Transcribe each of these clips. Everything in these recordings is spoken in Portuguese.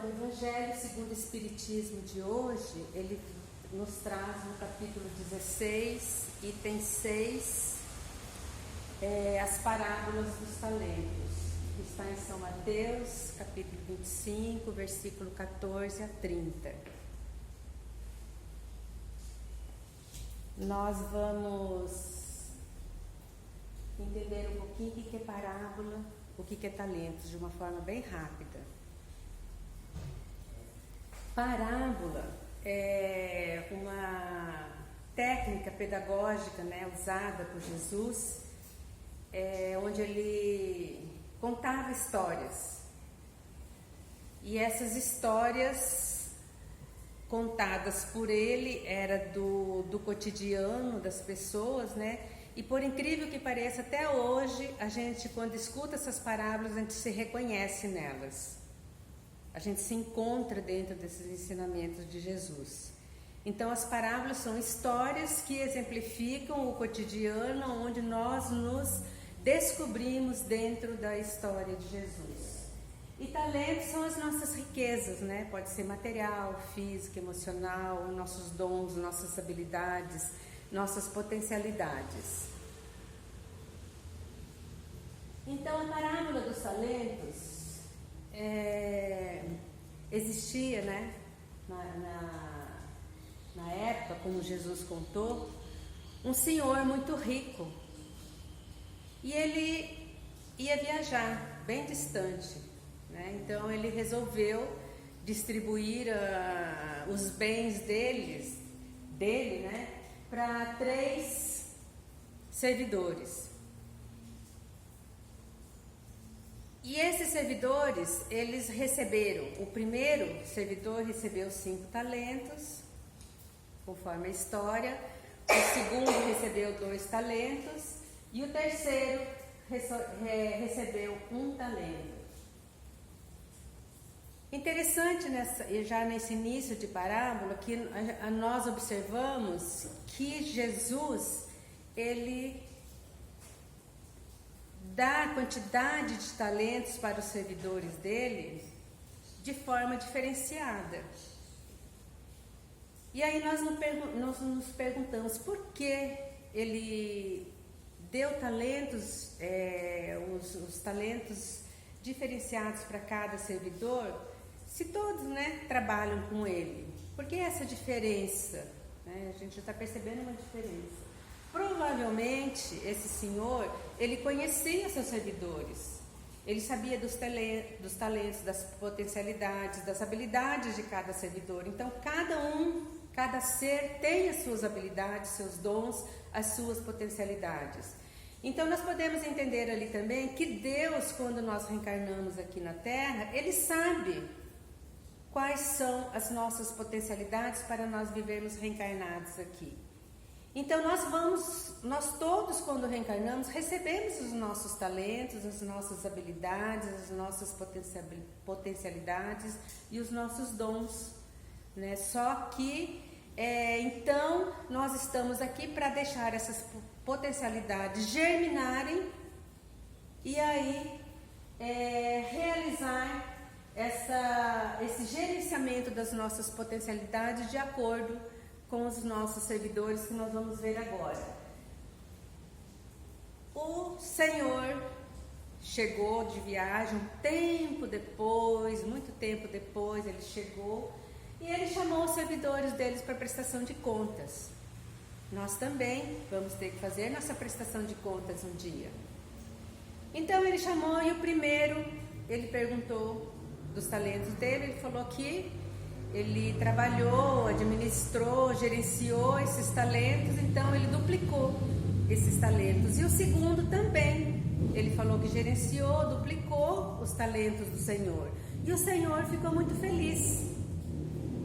Evangelho segundo o Espiritismo de hoje, ele nos traz no capítulo 16, item 6, as parábolas dos talentos. Está em São Mateus, capítulo 25, versículo 14 a 30. Nós vamos entender um pouquinho o que é parábola, o que é talentos, de uma forma bem rápida. Parábola é uma técnica pedagógica, usada por Jesus, onde ele contava histórias. E essas histórias contadas por ele era do cotidiano das pessoas, E por incrível que pareça, até hoje, a gente, quando escuta essas parábolas, a gente se reconhece nelas. A gente se encontra dentro desses ensinamentos de Jesus. Então, as parábolas são histórias que exemplificam o cotidiano, onde nós nos descobrimos dentro da história de Jesus. E talentos são as nossas riquezas, Pode ser material, físico, emocional, nossos dons, nossas habilidades, nossas potencialidades. Então, a parábola dos talentos existia, na época, como Jesus contou, um senhor muito rico, e ele ia viajar bem distante, Então ele resolveu distribuir os bens dele, para 3 servidores. E esses servidores, eles receberam, o primeiro servidor recebeu 5 talentos, conforme a história, o segundo recebeu 2 talentos e o terceiro recebeu 1 talento. Interessante já nesse início de parábola que nós observamos que Jesus, ele dá a quantidade de talentos para os servidores dele de forma diferenciada. E aí nós nos perguntamos por que ele deu talentos, os talentos diferenciados para cada servidor, se todos trabalham com ele. Por que essa diferença? A gente já está percebendo uma diferença. Provavelmente esse senhor, ele conhecia seus servidores, ele sabia dos talentos, das potencialidades, das habilidades de cada servidor. Então cada ser tem as suas habilidades, seus dons, as suas potencialidades. Então nós podemos entender ali também que Deus, quando nós reencarnamos aqui na Terra, Ele sabe quais são as nossas potencialidades para nós vivermos reencarnados aqui. Então nós todos, quando reencarnamos, recebemos os nossos talentos, as nossas habilidades, as nossas potencialidades e os nossos dons, Só que, então, nós estamos aqui para deixar essas potencialidades germinarem e aí realizar esse gerenciamento das nossas potencialidades de acordo com os nossos servidores, que nós vamos ver agora. O Senhor chegou de viagem um tempo depois, muito tempo depois ele chegou, e ele chamou os servidores deles para prestação de contas. Nós também vamos ter que fazer nossa prestação de contas um dia. Então ele chamou, e o primeiro, ele perguntou dos talentos dele, ele falou que ele trabalhou, administrou, gerenciou esses talentos, então ele duplicou esses talentos. E o segundo também, ele falou que gerenciou, duplicou os talentos do Senhor. E o Senhor ficou muito feliz,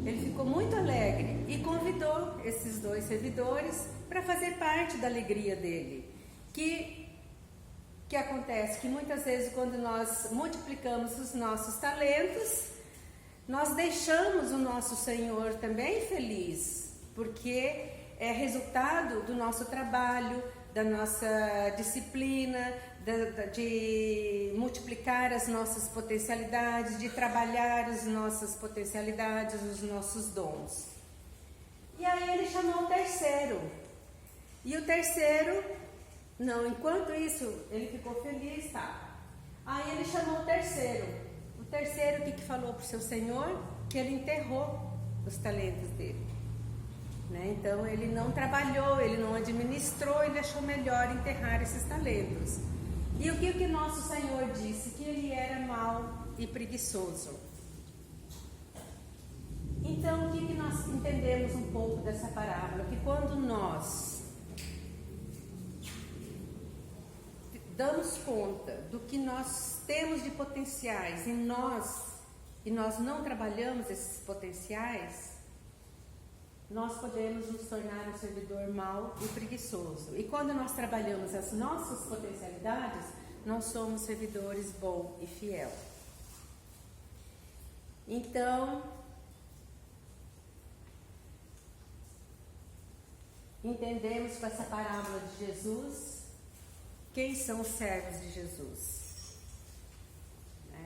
ele ficou muito alegre e convidou esses 2 servidores para fazer parte da alegria dele. Que acontece que muitas vezes, quando nós multiplicamos os nossos talentos, nós deixamos o nosso Senhor também feliz, porque é resultado do nosso trabalho, da nossa disciplina, de multiplicar as nossas potencialidades, de trabalhar as nossas potencialidades, os nossos dons. E aí ele chamou o terceiro. E o terceiro, não, enquanto isso, ele ficou feliz, tá? Aí ele chamou o terceiro. O terceiro, o que falou para o seu senhor? Que ele enterrou os talentos dele. Né? Então ele não trabalhou, ele não administrou, ele achou melhor enterrar esses talentos. E o que nosso Senhor disse? Que ele era mau e preguiçoso. Então, o que nós entendemos um pouco dessa parábola? Que quando nós damos conta do que nós temos de potenciais e nós não trabalhamos esses potenciais, nós podemos nos tornar um servidor mau e preguiçoso. E quando nós trabalhamos as nossas potencialidades, nós somos servidores bom e fiel. Então, entendemos com essa parábola de Jesus quem são os servos de Jesus.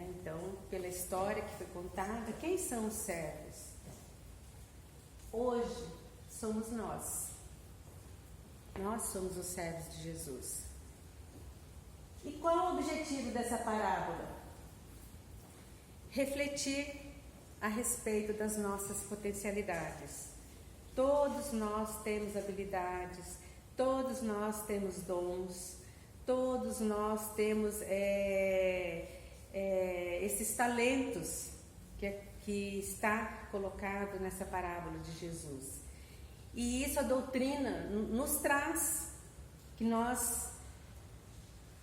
Então, pela história que foi contada, quem são os servos? Hoje somos nós. Nós somos os servos de Jesus. E qual o objetivo dessa parábola? Refletir a respeito das nossas potencialidades. Todos nós temos habilidades, todos nós temos dons, todos nós temos esses talentos que está colocado nessa parábola de Jesus. E isso a doutrina nos traz, que nós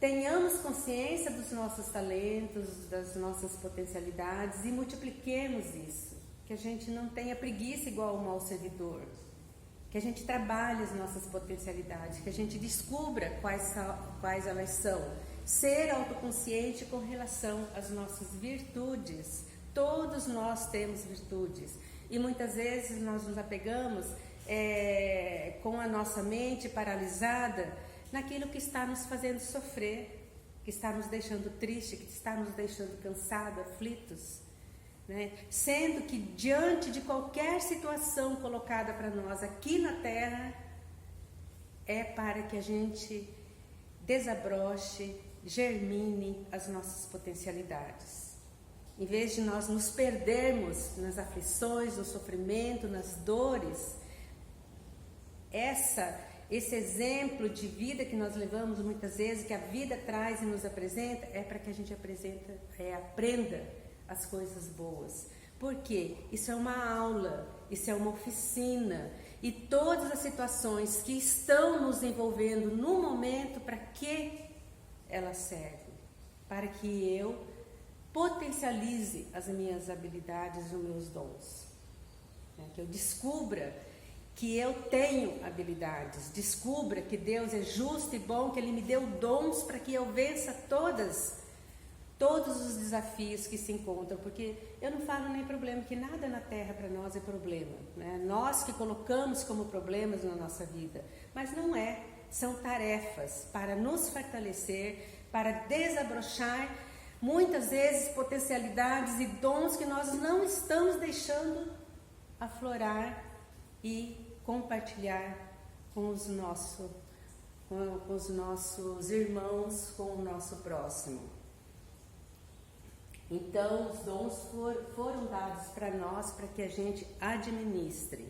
tenhamos consciência dos nossos talentos, das nossas potencialidades e multipliquemos isso. Que a gente não tenha preguiça igual um mau servidor, que a gente trabalhe as nossas potencialidades, que a gente descubra quais elas são. Ser autoconsciente com relação às nossas virtudes. Todos nós temos virtudes e muitas vezes nós nos apegamos com a nossa mente paralisada naquilo que está nos fazendo sofrer, que está nos deixando triste, que está nos deixando cansados, aflitos, né? Sendo que diante de qualquer situação colocada para nós aqui na Terra, é para que a gente desabroche, germine as nossas potencialidades. Em vez de nós nos perdermos nas aflições, no sofrimento, nas dores, esse exemplo de vida que nós levamos muitas vezes, que a vida traz e nos apresenta, é para que a gente aprenda as coisas boas. Por quê? Isso é uma aula, isso é uma oficina. E todas as situações que estão nos envolvendo no momento, para que elas servem? Para que eu potencialize as minhas habilidades e os meus dons. Que eu descubra que eu tenho habilidades, descubra que Deus é justo e bom, que Ele me deu dons para que eu vença todos os desafios que se encontram, porque eu não falo nem problema, que nada na Terra para nós é problema, né? Nós que colocamos como problemas na nossa vida, mas não é, são tarefas para nos fortalecer, para desabrochar muitas vezes potencialidades e dons que nós não estamos deixando aflorar e compartilhar com os nossos irmãos, com o nosso próximo. Então, os dons foram dados para nós, para que a gente administre.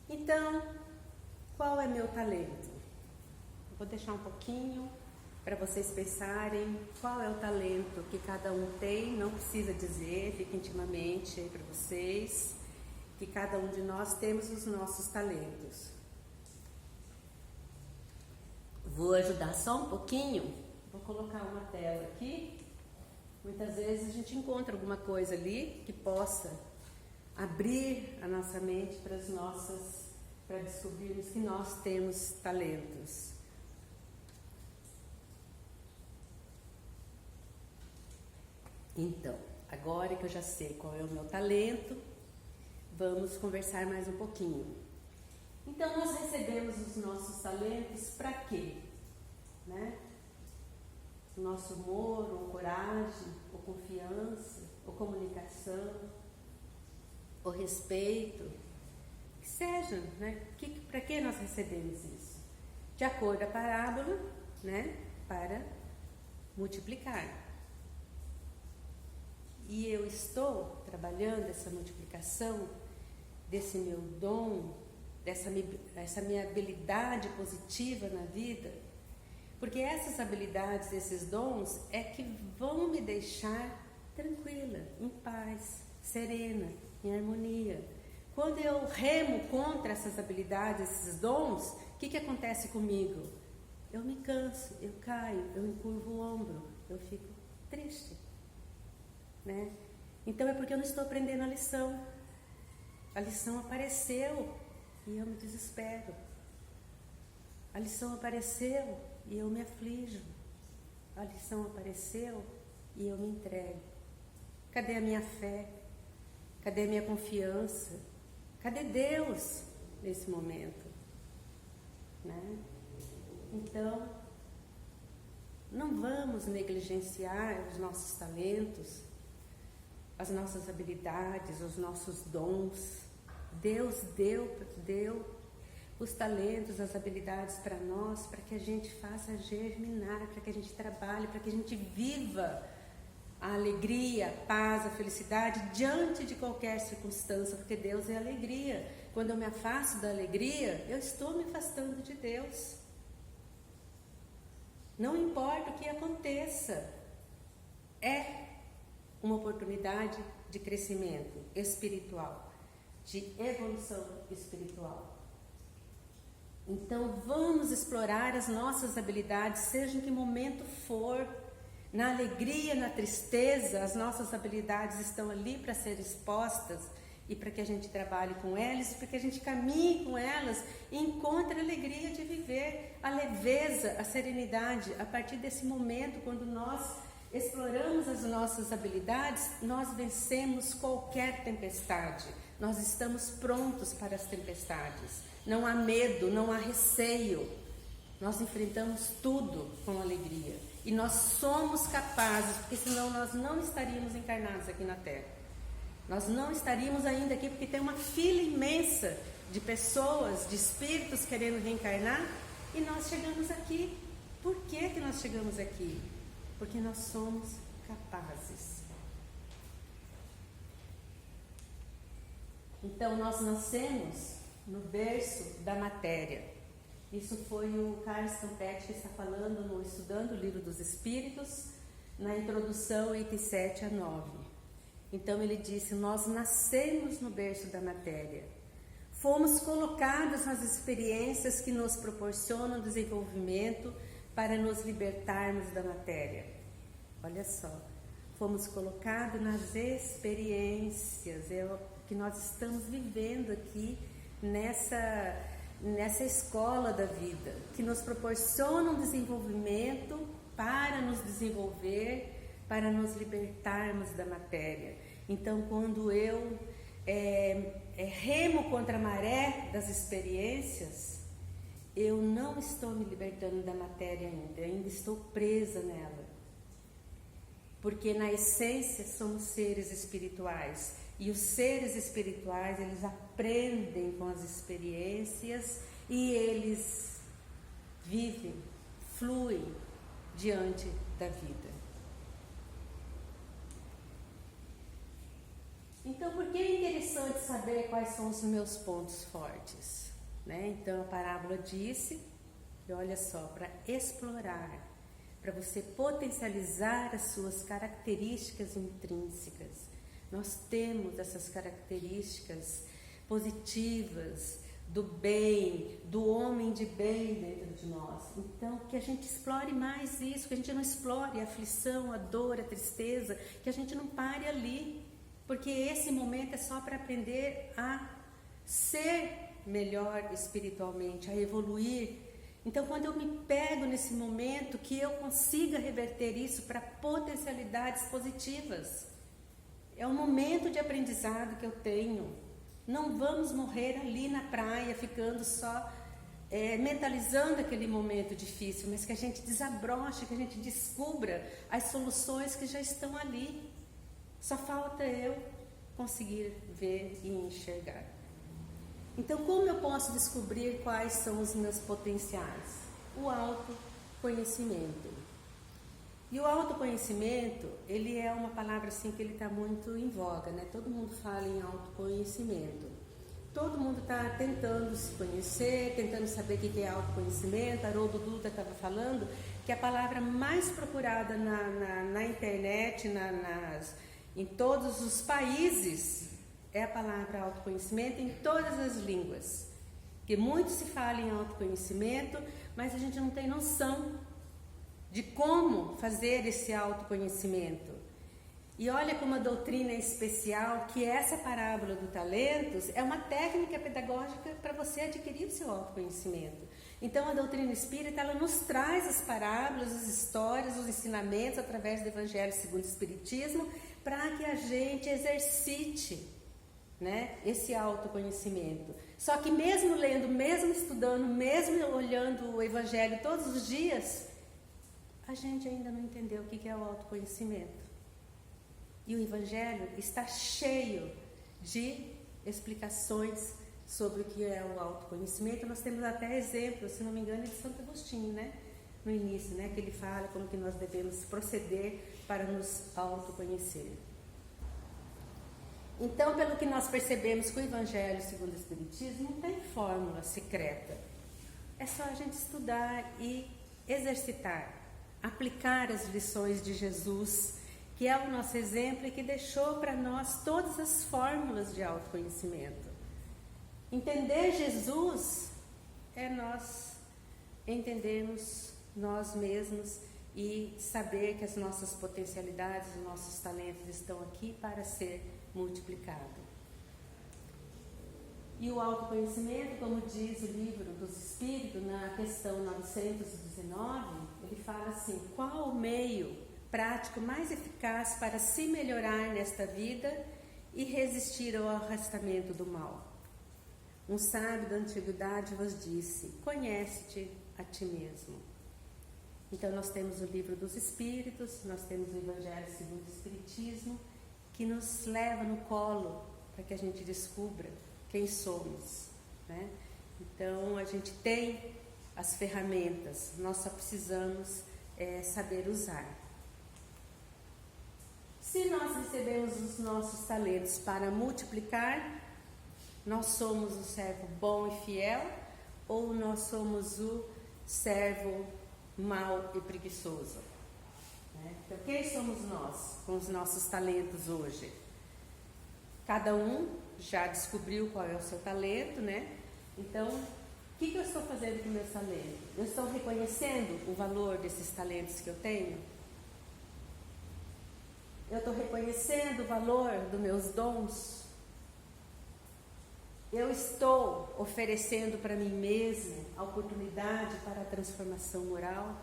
Então, qual é meu talento? Eu vou deixar um pouquinho para vocês pensarem qual é o talento que cada um tem. Não precisa dizer, fica intimamente aí para vocês, que cada um de nós temos os nossos talentos. Vou ajudar só um pouquinho, vou colocar uma tela aqui. Muitas vezes a gente encontra alguma coisa ali que possa abrir a nossa mente para descobrirmos que nós temos talentos. Então, agora que eu já sei qual é o meu talento, vamos conversar mais um pouquinho. Então, nós recebemos os nossos talentos para quê? Né? o nosso humor, ou coragem, ou confiança, ou comunicação, ou respeito, que seja, né? Para que nós recebemos isso? De acordo com a parábola, né? Para multiplicar. E eu estou trabalhando essa multiplicação desse meu dom, essa minha habilidade positiva na vida, porque essas habilidades, esses dons é que vão me deixar tranquila, em paz, serena, em harmonia. Quando eu remo contra essas habilidades, esses dons, o que acontece comigo? Eu me canso, eu caio, eu encurvo o ombro, eu fico triste, né? Então é porque eu não estou aprendendo a lição. A lição apareceu e eu me desespero. A lição apareceu e eu me aflijo. A lição apareceu e eu me entrego. Cadê a minha fé? Cadê a minha confiança? Cadê Deus nesse momento? Né? Então, não vamos negligenciar os nossos talentos, as nossas habilidades, os nossos dons. Deus deu os talentos, as habilidades para nós, para que a gente faça germinar, para que a gente trabalhe, para que a gente viva a alegria, a paz, a felicidade diante de qualquer circunstância, porque Deus é alegria. Quando eu me afasto da alegria, eu estou me afastando de Deus. Não importa o que aconteça, é uma oportunidade de crescimento espiritual, de evolução espiritual. Então vamos explorar as nossas habilidades, seja em que momento for, na alegria, na tristeza, as nossas habilidades estão ali para ser expostas e para que a gente trabalhe com elas, para que a gente caminhe com elas e encontre a alegria de viver, a leveza, a serenidade. A partir desse momento, quando nós exploramos as nossas habilidades, nós vencemos qualquer tempestade. Nós estamos prontos para as tempestades. Não há medo, não há receio. Nós enfrentamos tudo com alegria. E nós somos capazes, porque senão nós não estaríamos encarnados aqui na Terra. Nós não estaríamos ainda aqui, porque tem uma fila imensa de pessoas, de espíritos querendo reencarnar, e nós chegamos aqui. Por que nós chegamos aqui? Porque nós somos capazes. Então nós nascemos no berço da matéria. Isso foi o Carlos Campetti que está falando no Estudando o Livro dos Espíritos, na introdução, itens 7 a 9. Então ele disse, nós nascemos no berço da matéria. Fomos colocados nas experiências que nos proporcionam desenvolvimento para nos libertarmos da matéria. Olha só, fomos colocados nas experiências, é o que nós estamos vivendo aqui nessa escola da vida, que nos proporcionam desenvolvimento para nos desenvolver, para nos libertarmos da matéria. Então, quando eu remo contra a maré das experiências, eu não estou me libertando da matéria ainda estou presa nela. Porque na essência somos seres espirituais. E os seres espirituais, eles aprendem com as experiências e eles vivem, fluem diante da vida. Então, por que é interessante saber quais são os meus pontos fortes? Né? Então, a parábola disse, que olha só, para explorar, para você potencializar as suas características intrínsecas. Nós temos essas características positivas, do bem, do homem de bem dentro de nós. Então, que a gente explore mais isso, que a gente não explore a aflição, a dor, a tristeza, que a gente não pare ali, porque esse momento é só para aprender a ser melhor espiritualmente, a evoluir. Então, quando eu me pego nesse momento, que eu consiga reverter isso para potencialidades positivas. É um momento de aprendizado que eu tenho. Não vamos morrer ali na praia, ficando só mentalizando aquele momento difícil, mas que a gente desabroche, que a gente descubra as soluções que já estão ali. Só falta eu conseguir ver e enxergar. Então, como eu posso descobrir quais são os meus potenciais? O autoconhecimento. E o autoconhecimento, ele é uma palavra assim que ele está muito em voga, né? Todo mundo fala em autoconhecimento. Todo mundo está tentando se conhecer, tentando saber o que é autoconhecimento. Haroldo Dutra estava falando que a palavra mais procurada na internet, em todos os países, é a palavra autoconhecimento em todas as línguas. Porque muito se fala em autoconhecimento, mas a gente não tem noção de como fazer esse autoconhecimento. E olha como a doutrina é especial, que essa parábola do talentos é uma técnica pedagógica para você adquirir o seu autoconhecimento. Então a doutrina espírita, ela nos traz as parábolas, as histórias, os ensinamentos através do Evangelho segundo o Espiritismo, para que a gente exercite, né, esse autoconhecimento. Só que mesmo lendo, mesmo estudando, mesmo olhando o Evangelho todos os dias, a gente ainda não entendeu o que é o autoconhecimento. E o Evangelho está cheio de explicações sobre o que é o autoconhecimento. Nós temos até exemplos, se não me engano, de Santo Agostinho, né? No início, né? Que ele fala como que nós devemos proceder para nos autoconhecer. Então, pelo que nós percebemos que o Evangelho segundo o Espiritismo não tem fórmula secreta. É só a gente estudar e exercitar, aplicar as lições de Jesus, que é o nosso exemplo e que deixou para nós todas as fórmulas de autoconhecimento. Entender Jesus é nós entendermos nós mesmos e saber que as nossas potencialidades, os nossos talentos estão aqui para ser multiplicado. E o autoconhecimento, como diz o livro dos Espíritos, na questão 919, ele fala assim: qual o meio prático mais eficaz para se melhorar nesta vida e resistir ao arrastamento do mal? Um sábio da antiguidade vos disse: conhece-te a ti mesmo. Então nós temos o livro dos Espíritos, nós temos o Evangelho segundo o Espiritismo, que nos leva no colo para que a gente descubra quem somos, né? Então a gente tem as ferramentas, nós só precisamos saber usar. Se nós recebemos os nossos talentos para multiplicar, nós somos o servo bom e fiel, ou nós somos o servo mau e preguiçoso? Então, quem somos nós com os nossos talentos hoje? Cada um já descobriu qual é o seu talento, né? Então, o que eu estou fazendo com o meu talento? Eu estou reconhecendo o valor desses talentos que eu tenho? Eu estou reconhecendo o valor dos meus dons? Eu estou oferecendo para mim mesmo a oportunidade para a transformação moral?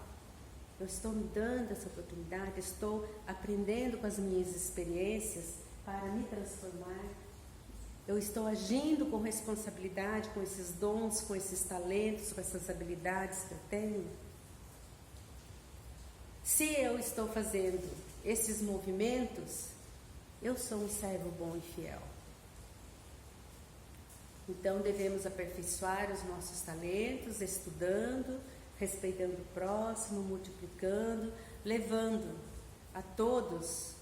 Eu estou me dando essa oportunidade? Estou aprendendo com as minhas experiências para me transformar? Eu estou agindo com responsabilidade com esses dons, com esses talentos, com essas habilidades que eu tenho? Se eu estou fazendo esses movimentos, eu sou um servo bom e fiel. Então devemos aperfeiçoar os nossos talentos, estudando, respeitando o próximo, multiplicando, levando a todos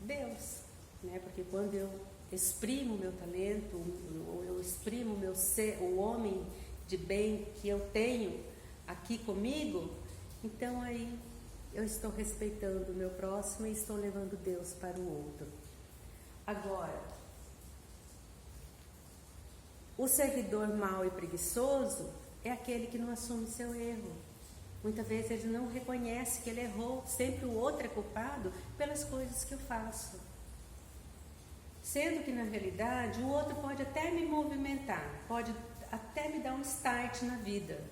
Deus, né? Porque quando eu exprimo o meu talento, ou eu exprimo o meu ser, o homem de bem que eu tenho aqui comigo, então aí eu estou respeitando o meu próximo e estou levando Deus para o outro. Agora, o servidor mau e preguiçoso é aquele que não assume seu erro. Muitas vezes ele não reconhece que ele errou, sempre o outro é culpado pelas coisas que eu faço. Sendo que, na realidade, o outro pode até me movimentar, pode até me dar um start na vida,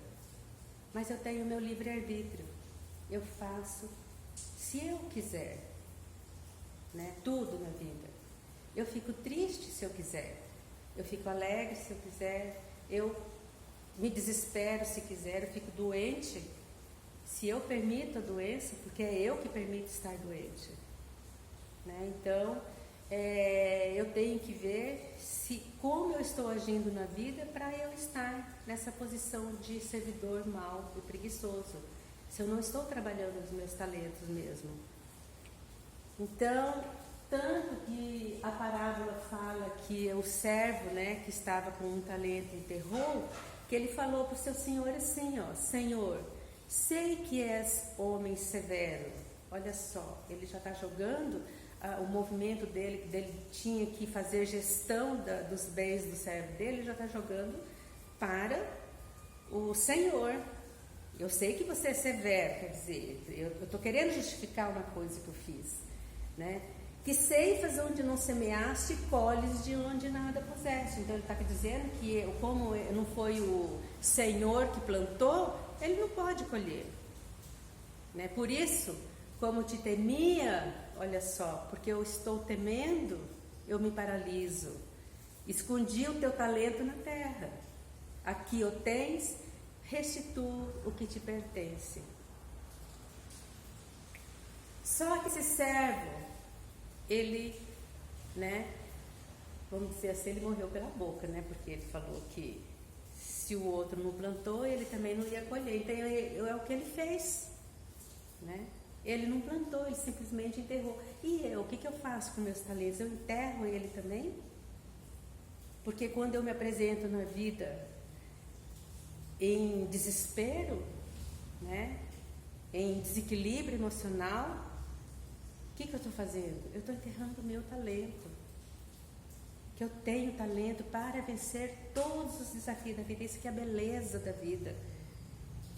mas eu tenho o meu livre-arbítrio. Eu faço se eu quiser, né? Tudo na vida. Eu fico triste se eu quiser, eu fico alegre se eu quiser, eu me desespero se quiser, eu fico doente, se eu permito a doença, porque é eu que permito estar doente, né? Então, eu tenho que ver como eu estou agindo na vida para eu estar nessa posição de servidor mau e preguiçoso, se eu não estou trabalhando os meus talentos mesmo. Então, tanto que a parábola fala que o servo, né, que estava com um talento enterrou, que ele falou para o seu senhor assim, ó: Senhor, sei que és homem severo. Olha só, ele já está jogando o movimento dele tinha que fazer gestão dos bens do servo dele, ele já está jogando para o Senhor. Eu sei que você é severo, quer dizer, eu estou querendo justificar uma coisa que eu fiz, né? Que ceifas onde não semeaste, colhes de onde nada puseste. Então ele está dizendo que como não foi o Senhor que plantou, ele não pode colher, né? Por isso, como te temia, olha só, porque eu estou temendo, eu me paraliso. Escondi o teu talento na terra. Aqui o tens, restitua o que te pertence. Só que esse servo, ele, né, vamos dizer assim, ele morreu pela boca, né, porque ele falou que se o outro não plantou, ele também não ia colher. Então é o que ele fez, né? Ele não plantou, ele simplesmente enterrou. E eu, o que eu faço com meus talentos? Eu enterro ele também? Porque quando eu me apresento na vida em desespero, né, em desequilíbrio emocional, o que eu estou fazendo? Eu estou enterrando o meu talento. Que eu tenho talento para vencer todos os desafios da vida. Isso que é a beleza da vida.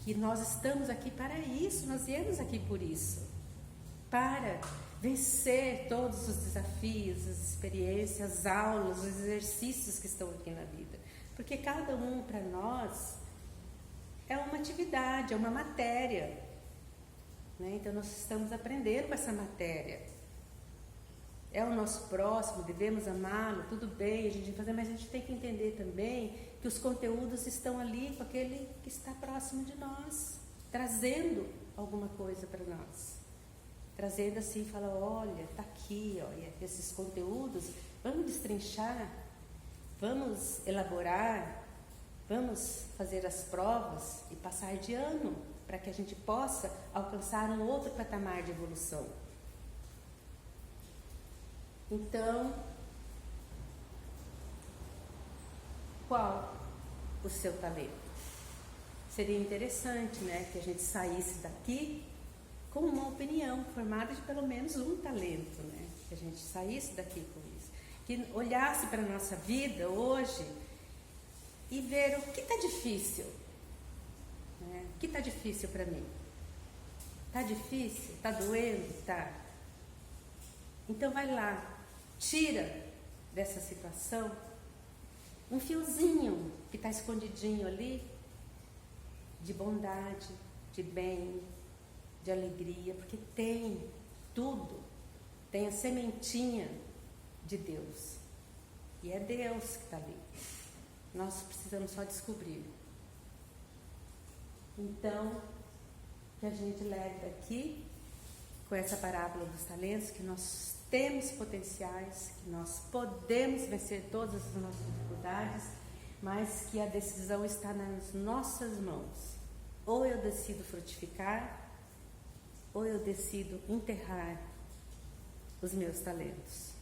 Que nós estamos aqui para isso, nós viemos aqui por isso. Para vencer todos os desafios, as experiências, as aulas, os exercícios que estão aqui na vida. Porque cada um para nós é uma atividade, é uma matéria, né? Então nós estamos aprendendo com essa matéria. É o nosso próximo, devemos amá-lo, tudo bem, a gente vai fazer, mas a gente tem que entender também que os conteúdos estão ali com aquele que está próximo de nós, trazendo alguma coisa para nós. Trazendo assim, fala, olha, está aqui, olha, esses conteúdos, vamos destrinchar, vamos elaborar, vamos fazer as provas e passar de ano, para que a gente possa alcançar um outro patamar de evolução. Então, qual o seu talento? Seria interessante, né, que a gente saísse daqui com uma opinião formada de pelo menos um talento, né? Que a gente saísse daqui com isso, que olhasse para a nossa vida hoje e ver o que está difícil, né? O que está difícil para mim? Está difícil? Está doendo? Tá. Então vai lá, tira dessa situação um fiozinho que está escondidinho ali de bondade, de bem, de alegria, porque tem tudo, tem a sementinha de Deus, e é Deus que está ali, nós precisamos só descobrir. Então, que a gente leve daqui, com essa parábola dos talentos, que nós temos potenciais, que nós podemos vencer todas as nossas dificuldades, mas que a decisão está nas nossas mãos. Ou eu decido frutificar, ou eu decido enterrar os meus talentos.